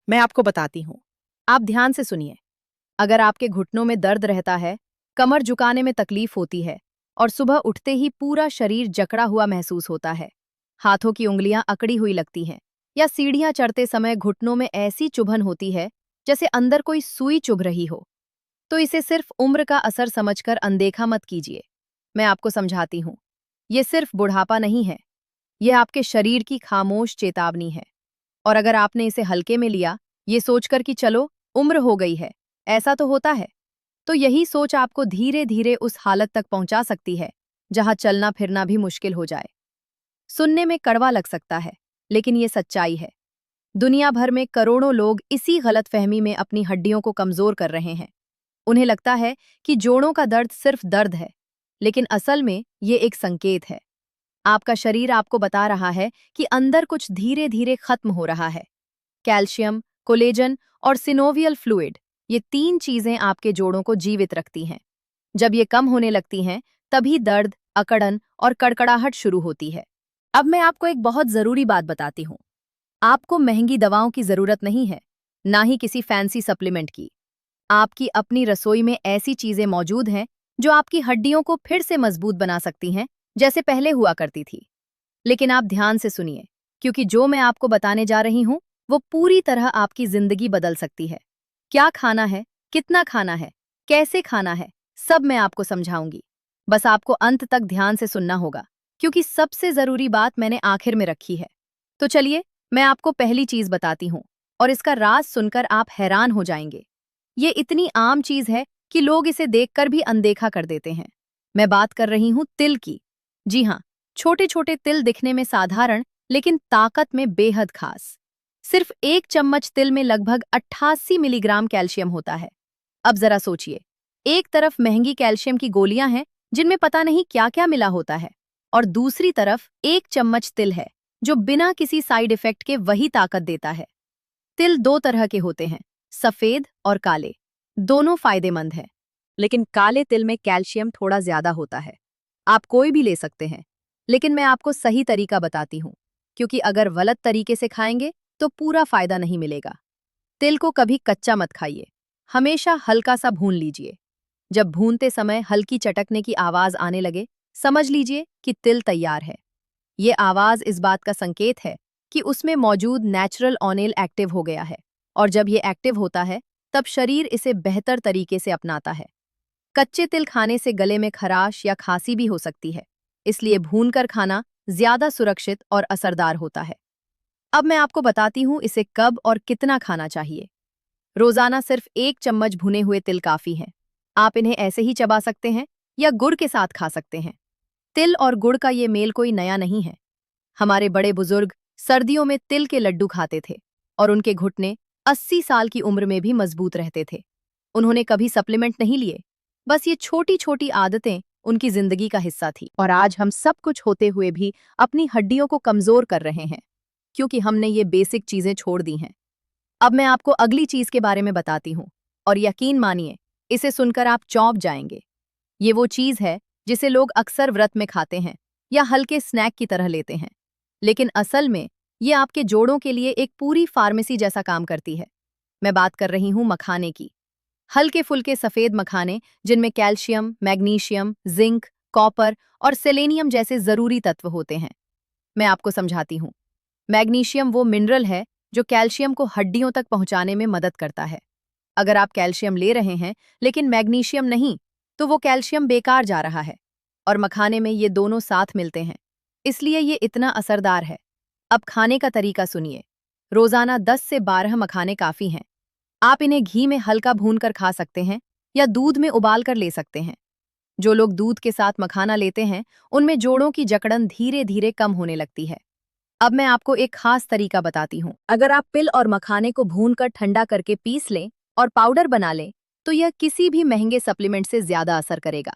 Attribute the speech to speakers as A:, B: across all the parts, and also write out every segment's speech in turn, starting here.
A: मैं आपको बताती हूँ। आप ध्यान से सुनिए। अगर आपके घुटनों में दर्द रहता है, कमर झुकाने में तकलीफ होती है और सुबह उठते ही पूरा शरीर जकड़ा हुआ महसूस होता है, हाथों की उंगलियां अकड़ी हुई लगती हैं, या सीढ़ियां चढ़ते समय घुटनों में ऐसी चुभन होती है जैसे अंदर कोई सुई चुभ रही हो, तो इसे सिर्फ उम्र का असर समझकर अनदेखा मत कीजिए। मैं आपको समझाती हूँ। ये सिर्फ बुढ़ापा नहीं है, यह आपके शरीर की खामोश चेतावनी है। और अगर आपने इसे हल्के में लिया, ये सोचकर कि चलो उम्र हो गई है, ऐसा तो होता है, तो यही सोच आपको धीरे धीरे उस हालत तक पहुंचा सकती है जहां चलना फिरना भी मुश्किल हो जाए। सुनने में कड़वा लग सकता है, लेकिन ये सच्चाई है। दुनिया भर में करोड़ों लोग इसी गलतफहमी में अपनी हड्डियों को कमजोर कर रहे हैं। उन्हें लगता है कि जोड़ों का दर्द सिर्फ दर्द है, लेकिन असल में ये एक संकेत है। आपका शरीर आपको बता रहा है कि अंदर कुछ धीरे धीरे खत्म हो रहा है। कैल्शियम, कोलेजन और सिनोवियल फ्लूइड, ये तीन चीजें आपके जोड़ों को जीवित रखती हैं। जब ये कम होने लगती हैं, तभी दर्द, अकड़न और कड़कड़ाहट शुरू होती है। अब मैं आपको एक बहुत जरूरी बात बताती हूँ। आपको महंगी दवाओं की जरूरत नहीं है, ना ही किसी फैंसी सप्लीमेंट की। आपकी अपनी रसोई में ऐसी चीजें मौजूद हैं जो आपकी हड्डियों को फिर से मजबूत बना सकती हैं, जैसे पहले हुआ करती थी। लेकिन आप ध्यान से सुनिए, क्योंकि जो मैं आपको बताने जा रही हूं, वो पूरी तरह आपकी जिंदगी बदल सकती है। क्या खाना है, कितना खाना है, कैसे खाना है, सब मैं आपको समझाऊंगी। बस आपको अंत तक ध्यान से सुनना होगा, क्योंकि सबसे जरूरी बात मैंने आखिर में रखी है। तो चलिए, मैं आपको पहली चीज बताती हूँ, और इसका राज सुनकर आप हैरान हो जाएंगे। ये इतनी आम चीज है कि लोग इसे देखकर भी अनदेखा कर देते हैं। मैं बात कर रही हूँ तिल की। जी हाँ, छोटे छोटे तिल दिखने में साधारण, लेकिन ताकत में बेहद खास। सिर्फ 1 चम्मच तिल में लगभग 88 मिलीग्राम कैल्शियम होता है। अब जरा सोचिए, एक तरफ महंगी कैल्शियम की गोलियां हैं जिनमें पता नहीं क्या क्या मिला होता है, और दूसरी तरफ 1 चम्मच तिल है जो बिना किसी साइड इफेक्ट के वही ताकत देता है। तिल दो तरह के होते हैं, सफेद और काले। दोनों फायदेमंद हैं, लेकिन काले तिल में कैल्शियम थोड़ा ज्यादा होता है। आप कोई भी ले सकते हैं, लेकिन मैं आपको सही तरीका बताती हूँ, क्योंकि अगर गलत तरीके से खाएंगे तो पूरा फायदा नहीं मिलेगा। तिल को कभी कच्चा मत खाइए, हमेशा हल्का सा भून लीजिए। जब भूनते समय हल्की चटकने की आवाज आने लगे, समझ लीजिए कि तिल तैयार है। ये आवाज इस बात का संकेत है कि उसमें मौजूद नेचुरल ऑनिल एक्टिव हो गया है, और जब ये एक्टिव होता है, तब शरीर इसे बेहतर तरीके से अपनाता है। कच्चे तिल खाने से गले में खराश या खांसी भी हो सकती है, इसलिए भूनकर खाना ज्यादा सुरक्षित और असरदार होता है। अब मैं आपको बताती हूँ इसे कब और कितना खाना चाहिए। रोजाना सिर्फ 1 चम्मच भुने हुए तिल काफी हैं। आप इन्हें ऐसे ही चबा सकते हैं या गुड़ के साथ खा सकते हैं। तिल और गुड़ का ये मेल कोई नया नहीं है। हमारे बड़े बुजुर्ग सर्दियों में तिल के लड्डू खाते थे, और उनके घुटने 80 साल की उम्र में भी मजबूत रहते थे। उन्होंने कभी सप्लीमेंट नहीं लिए, बस ये छोटी छोटी आदतें उनकी जिंदगी का हिस्सा थी। और आज हम सब कुछ होते हुए भी अपनी हड्डियों को कमजोर कर रहे हैं, क्योंकि हमने ये बेसिक चीजें छोड़ दी हैं। अब मैं आपको अगली चीज के बारे में बताती हूँ, और यकीन मानिए, इसे सुनकर आप चौंक जाएंगे। ये वो चीज है जिसे लोग अक्सर व्रत में खाते हैं या हल्के स्नैक की तरह लेते हैं, लेकिन असल में ये आपके जोड़ों के लिए एक पूरी फार्मेसी जैसा काम करती है। मैं बात कर रही हूँ मखाने की। हल्के फुल्के सफेद मखाने, जिनमें कैल्शियम, मैग्नीशियम, जिंक, कॉपर और सेलेनियम जैसे जरूरी तत्व होते हैं। मैं आपको समझाती हूँ। मैग्नीशियम वो मिनरल है जो कैल्शियम को हड्डियों तक पहुंचाने में मदद करता है। अगर आप कैल्शियम ले रहे हैं लेकिन मैग्नीशियम नहीं, तो वो कैल्शियम बेकार जा रहा है। और मखाने में ये दोनों साथ मिलते हैं, इसलिए ये इतना असरदार है। अब खाने का तरीका सुनिए। रोजाना 10 से 12 मखाने काफी हैं। आप इन्हें घी में हल्का भूनकर खा सकते हैं या दूध में उबाल कर ले सकते हैं। जो लोग दूध के साथ मखाना लेते हैं, उनमें जोड़ों की जकड़न धीरे धीरे कम होने लगती है। अब मैं आपको एक खास तरीका बताती हूँ। अगर आप पिल और मखाने को भूनकर ठंडा करके पीस लें और पाउडर बना लें, तो यह किसी भी महंगे सप्लीमेंट से ज्यादा असर करेगा।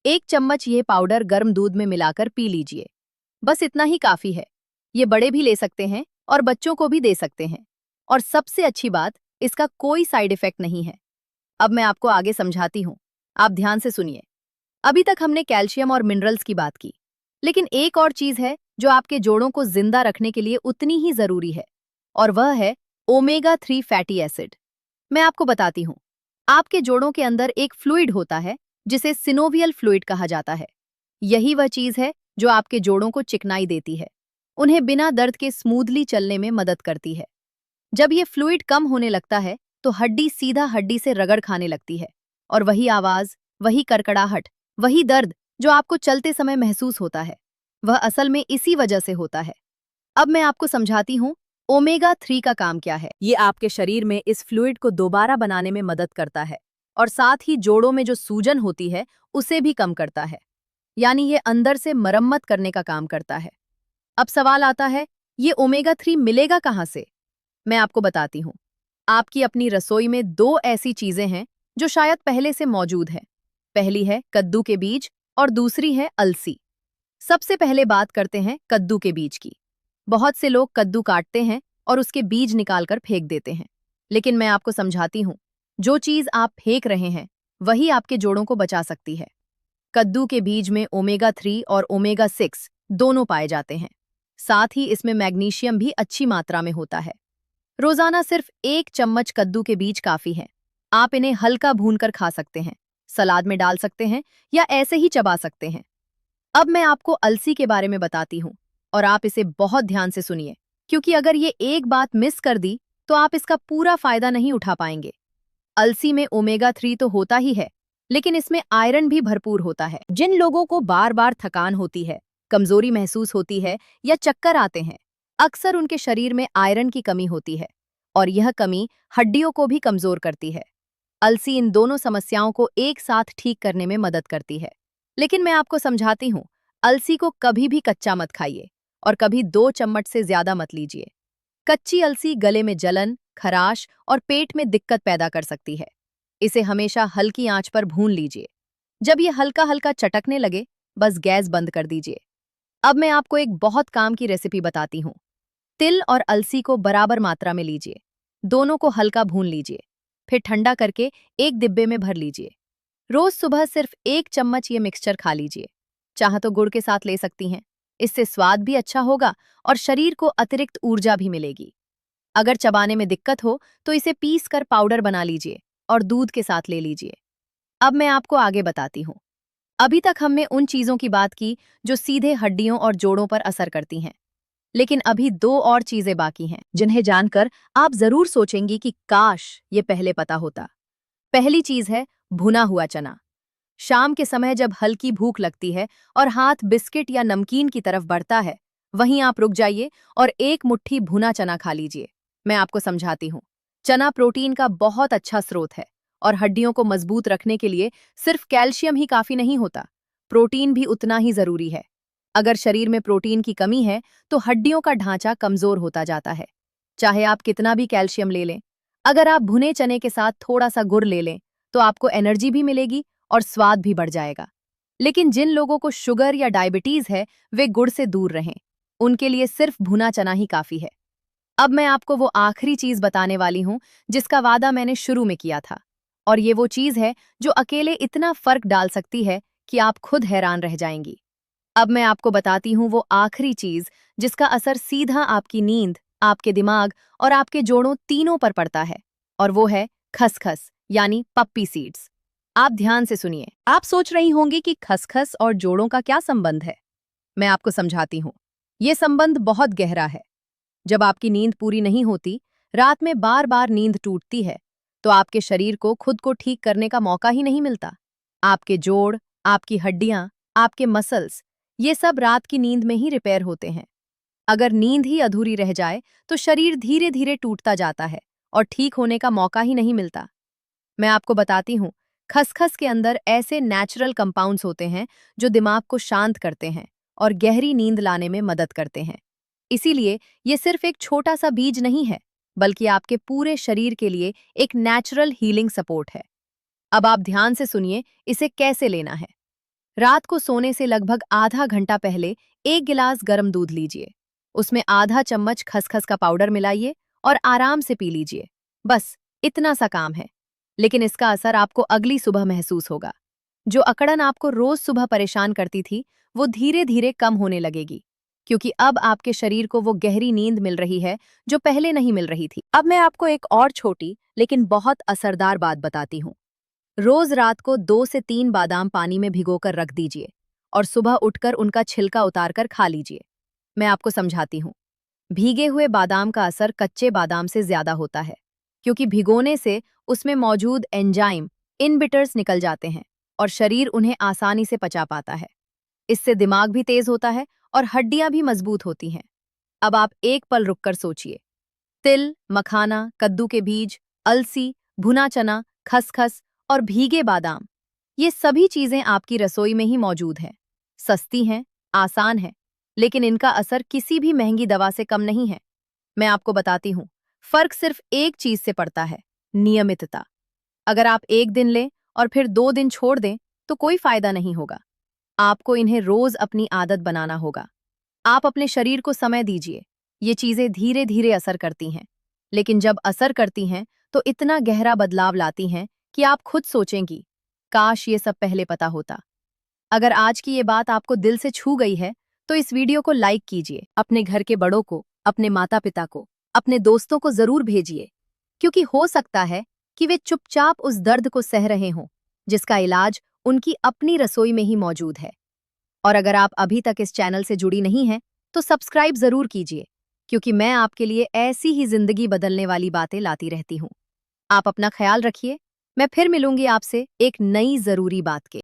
A: 1 चम्मच यह पाउडर गर्म दूध में मिलाकर पी लीजिए। बस इतना ही काफी है। ये बड़े भी ले सकते हैं और बच्चों को भी दे सकते हैं। और सबसे अच्छी बात, इसका कोई साइड इफेक्ट नहीं है। अब मैं आपको आगे समझाती हूँ। आप ध्यान से सुनिए। अभी तक हमने कैल्शियम और मिनरल्स की बात की, लेकिन एक और चीज है जो आपके जोड़ों को जिंदा रखने के लिए उतनी ही जरूरी है, और वह है ओमेगा 3 फैटी एसिड। मैं आपको बताती हूँ। आपके जोड़ों के अंदर एक फ्लूइड होता है जिसे सिनोवियल फ्लूइड कहा जाता है। यही वह चीज है जो आपके जोड़ों को चिकनाई देती है, उन्हें बिना दर्द के स्मूथली चलने में मदद करती है। जब ये फ्लूइड कम होने लगता है तो हड्डी सीधा हड्डी से रगड़ खाने लगती है, और वही आवाज, वही कड़कड़ाहट, वही दर्द जो आपको चलते समय महसूस होता है, वह असल में इसी वजह से होता है। अब मैं आपको समझाती हूँ ओमेगा 3 का काम क्या है। ये आपके शरीर में इस फ्लूइड को दोबारा बनाने में मदद करता है, और साथ ही जोड़ों में जो सूजन होती है उसे भी कम करता है। यानी ये अंदर से मरम्मत करने का काम करता है। अब सवाल आता है, ये ओमेगा 3 मिलेगा कहाँ से? मैं आपको बताती हूँ। आपकी अपनी रसोई में दो ऐसी चीजें हैं जो शायद पहले से मौजूद हैं। पहली है कद्दू के बीज और दूसरी है अलसी। सबसे पहले बात करते हैं कद्दू के बीज की। बहुत से लोग कद्दू काटते हैं और उसके बीज निकालकर फेंक देते हैं। लेकिन मैं आपको समझाती हूँ, जो चीज आप फेंक रहे हैं वही आपके जोड़ों को बचा सकती है। कद्दू के बीज में ओमेगा 3 और ओमेगा 6 दोनों पाए जाते हैं। साथ ही इसमें मैग्नीशियम भी अच्छी मात्रा में होता है। रोजाना सिर्फ 1 चम्मच कद्दू के बीज काफी है। आप इन्हें हल्का भूनकर खा सकते हैं, सलाद में डाल सकते हैं या ऐसे ही चबा सकते हैं। अब मैं आपको अलसी के बारे में बताती हूँ, और आप इसे बहुत ध्यान से सुनिए, क्योंकि अगर ये एक बात मिस कर दी तो आप इसका पूरा फायदा नहीं उठा पाएंगे। अलसी में ओमेगा 3 तो होता ही है, लेकिन इसमें आयरन भी भरपूर होता है। जिन लोगों को बार बार थकान होती है, कमजोरी महसूस होती है या चक्कर आते हैं, अक्सर उनके शरीर में आयरन की कमी होती है, और यह कमी हड्डियों को भी कमजोर करती है। अलसी इन दोनों समस्याओं को एक साथ ठीक करने में मदद करती है। लेकिन मैं आपको समझाती हूँ, अलसी को कभी भी कच्चा मत खाइए और कभी 2 चम्मच से ज्यादा मत लीजिए। कच्ची अलसी गले में जलन, खराश और पेट में दिक्कत पैदा कर सकती है। इसे हमेशा हल्की आंच पर भून लीजिए। जब ये हल्का हल्का चटकने लगे, बस गैस बंद कर दीजिए। अब मैं आपको एक बहुत काम की रेसिपी बताती हूँ। तिल और अलसी को बराबर मात्रा में लीजिए। दोनों को हल्का भून लीजिए, फिर ठंडा करके एक डिब्बे में भर लीजिए। रोज सुबह सिर्फ 1 चम्मच ये मिक्सचर खा लीजिए। चाहे तो गुड़ के साथ ले सकती हैं। इससे स्वाद भी अच्छा होगा और शरीर को अतिरिक्त ऊर्जा भी मिलेगी। अगर चबाने में दिक्कत हो तो इसे पीस कर पाउडर बना लीजिए और दूध के साथ ले लीजिए। अब मैं आपको आगे बताती हूँ। अभी तक हमने उन चीजों की बात की जो सीधे हड्डियों और जोड़ों पर असर करती हैं। लेकिन अभी दो और चीजें बाकी हैं जिन्हें जानकर आप जरूर सोचेंगी कि काश ये पहले पता होता। पहली चीज है भुना हुआ चना। शाम के समय जब हल्की भूख लगती है और हाथ बिस्किट या नमकीन की तरफ बढ़ता है, वहीं आप रुक जाइए और एक मुट्ठी भुना चना खा लीजिए। मैं आपको समझाती हूँ। चना प्रोटीन का बहुत अच्छा स्रोत है, और हड्डियों को मजबूत रखने के लिए सिर्फ कैल्शियम ही काफी नहीं होता, प्रोटीन भी उतना ही जरूरी है। अगर शरीर में प्रोटीन की कमी है तो हड्डियों का ढांचा कमजोर होता जाता है, चाहे आप कितना भी कैल्शियम ले लें। अगर आप भुने चने के साथ थोड़ा सा गुड़ ले लें तो आपको एनर्जी भी मिलेगी और स्वाद भी बढ़ जाएगा। लेकिन जिन लोगों को शुगर या डायबिटीज है, वे गुड़ से दूर रहें। उनके लिए सिर्फ भुना चना ही काफी है। अब मैं आपको वो आखिरी चीज बताने वाली हूँ जिसका वादा मैंने शुरू में किया था, और ये वो चीज है जो अकेले इतना फर्क डाल सकती है कि आप खुद हैरान रह जाएंगी। अब मैं आपको बताती हूँ वो आखिरी चीज जिसका असर सीधा आपकी नींद, आपके दिमाग और आपके जोड़ों तीनों पर पड़ता है, और वो है खसखस, यानी पप्पी सीड्स। आप ध्यान से सुनिए। आप सोच रही होंगी कि खसखस और जोड़ों का क्या संबंध है। मैं आपको समझाती हूँ। ये संबंध बहुत गहरा है। जब आपकी नींद पूरी नहीं होती, रात में बार बार नींद टूटती है, तो आपके शरीर को खुद को ठीक करने का मौका ही नहीं मिलता। आपके जोड़, आपकी हड्डियां, आपके मसल्स, ये सब रात की नींद में ही रिपेयर होते हैं। अगर नींद ही अधूरी रह जाए तो शरीर धीरे धीरे टूटता जाता है और ठीक होने का मौका ही नहीं मिलता। मैं आपको बताती हूँ, खसखस के अंदर ऐसे नेचुरल कंपाउंड्स होते हैं जो दिमाग को शांत करते हैं और गहरी नींद लाने में मदद करते हैं। इसीलिए ये सिर्फ एक छोटा सा बीज नहीं है, बल्कि आपके पूरे शरीर के लिए एक नेचुरल हीलिंग सपोर्ट है। अब आप ध्यान से सुनिए इसे कैसे लेना है। रात को सोने से लगभग आधा घंटा पहले 1 गिलास गर्म दूध लीजिए। उसमें आधा चम्मच खसखस का पाउडर मिलाइए और आराम से पी लीजिए। बस इतना सा काम है, लेकिन इसका असर आपको अगली सुबह महसूस होगा। जो अकड़न आपको रोज सुबह परेशान करती थी, वो धीरे धीरे कम होने लगेगी। क्योंकि अब आपके शरीर को वो गहरी नींद मिल रही है जो पहले नहीं मिल रही थी। अब मैं आपको एक और छोटी लेकिन बहुत असरदार बात बताती हूँ। रोज रात को 2 से 3 बादाम पानी में भिगोकर रख दीजिए और सुबह उठकर उनका छिलका उतारकर खा लीजिए। मैं आपको समझाती हूँ। भीगे हुए बादाम का असर कच्चे बादाम से ज्यादा होता है, क्योंकि भिगोने से उसमें मौजूद एंजाइम इनबिटर्स निकल जाते हैं और शरीर उन्हें आसानी से पचा पाता है। इससे दिमाग भी तेज होता है और हड्डियां भी मजबूत होती हैं। अब आप एक पल रुककर सोचिए। तिल, मखाना, कद्दू के बीज, अलसी, भुना चना, खसखस और भीगे बादाम, ये सभी चीजें आपकी रसोई में ही मौजूद हैं। सस्ती हैं, आसान हैं, लेकिन इनका असर किसी भी महंगी दवा से कम नहीं है। मैं आपको बताती हूँ, फर्क सिर्फ एक चीज से पड़ता है, नियमितता। अगर आप एक दिन लें और फिर 2 दिन छोड़ दें, तो कोई फायदा नहीं होगा। आपको इन्हें रोज अपनी आदत बनाना होगा। आप अपने शरीर को समय दीजिए। ये चीजें धीरे धीरे असर करती हैं, लेकिन जब असर करती हैं तो इतना गहरा बदलाव लाती हैं कि आप खुद सोचेंगी, काश ये सब पहले पता होता। अगर आज की ये बात आपको दिल से छू गई है, तो इस वीडियो को लाइक कीजिए, अपने घर के बड़ों को, अपने माता पिता को, अपने दोस्तों को जरूर भेजिए, क्योंकि हो सकता है कि वे चुपचाप उस दर्द को सह रहे हों, जिसका इलाज उनकी अपनी रसोई में ही मौजूद है। और अगर आप अभी तक इस चैनल से जुड़ी नहीं हैं, तो सब्सक्राइब जरूर कीजिए, क्योंकि मैं आपके लिए ऐसी ही जिंदगी बदलने वाली बातें लाती रहती हूँ। आप अपना ख्याल रखिए। मैं फिर मिलूंगी आपसे एक नई जरूरी बात के